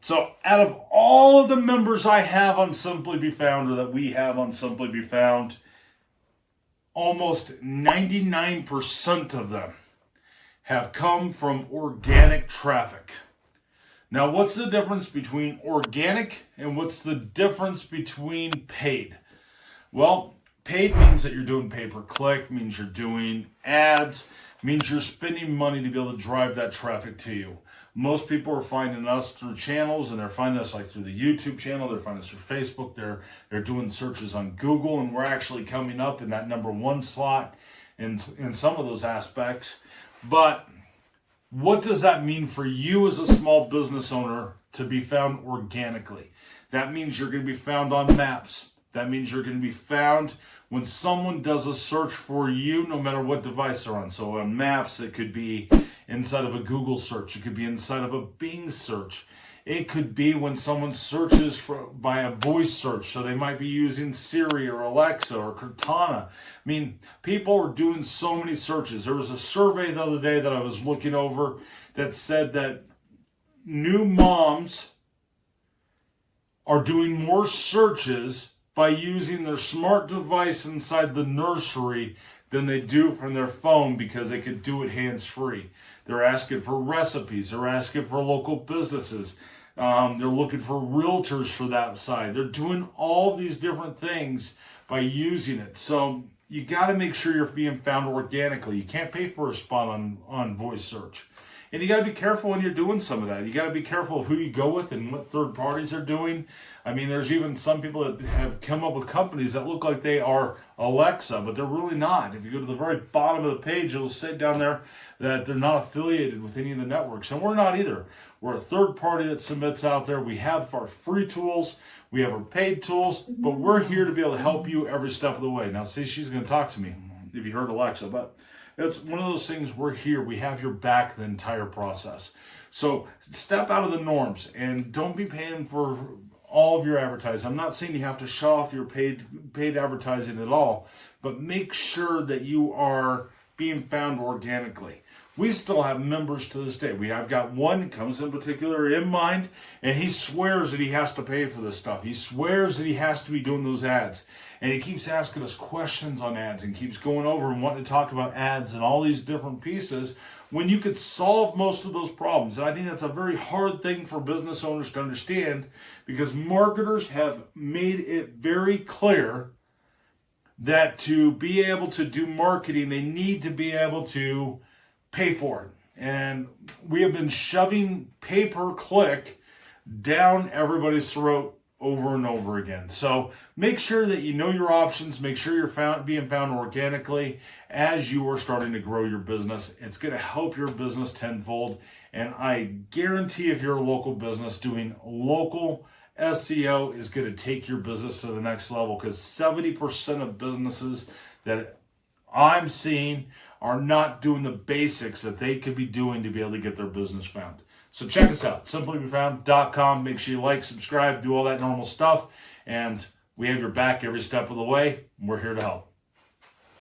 So out of all of the members I have on Simply Be Found, or that we have on Simply Be Found, almost 99% of them have come from organic traffic. Now, what's the difference between organic and what's the difference between paid? Well, paid means that you're doing pay-per-click, means you're doing ads, means you're spending money to be able to drive that traffic to you. Most people are finding us through channels, and they're finding us like through the YouTube channel, they're finding us through Facebook, they're doing searches on Google, and we're actually coming up in that #1 slot in some of those aspects. But what does that mean for you as a small business owner to be found organically? That means you're going to be found on maps. That means you're going to be found when someone does a search for you, no matter what device they're on. So on maps, it could be inside of a Google search. It could be inside of a Bing search. It could be when someone searches by a voice search. So they might be using Siri or Alexa or Cortana. I mean, people are doing so many searches. There was a survey the other day that I was looking over that said that new moms are doing more searches by using their smart device inside the nursery than they do from their phone, because they could do it hands-free. They're asking for recipes. They're asking for local businesses. They're looking for realtors for that side. They're doing all these different things by using it. So you got to make sure you're being found organically. You can't pay for a spot on voice search. And you got to be careful when you're doing some of that. You got to be careful of who you go with and what third parties are doing. I mean, there's even some people that have come up with companies that look like they are Alexa, but they're really not. If you go to the very bottom of the page, it'll say down there that they're not affiliated with any of the networks. And we're not either. We're a third party that submits out there. We have our free tools. We have our paid tools. But we're here to be able to help you every step of the way. Now, see, she's going to talk to me if you heard Alexa. But it's one of those things. We're here. We have your back the entire process. So step out of the norms and don't be paying for all of your advertising. I'm not saying you have to shut off your paid advertising at all, but make sure that you are being found organically. We still have members to this day. I've got one comes in particular in mind, and he swears that he has to pay for this stuff. He swears that he has to be doing those ads. And he keeps asking us questions on ads and keeps going over and wanting to talk about ads and all these different pieces when you could solve most of those problems. And I think that's a very hard thing for business owners to understand, because marketers have made it very clear that to be able to do marketing, they need to be able to pay for it. And we have been shoving pay-per-click down everybody's throat over and over again. So make sure that you know your options. Make sure you're being found organically as you are starting to grow your business. It's going to help your business tenfold. And I guarantee if you're a local business, doing local SEO is going to take your business to the next level, because 70% of businesses that I'm seeing are not doing the basics that they could be doing to be able to get their business found. So check us out, simplybefound.com. Make sure you like, subscribe, do all that normal stuff. And we have your back every step of the way. We're here to help.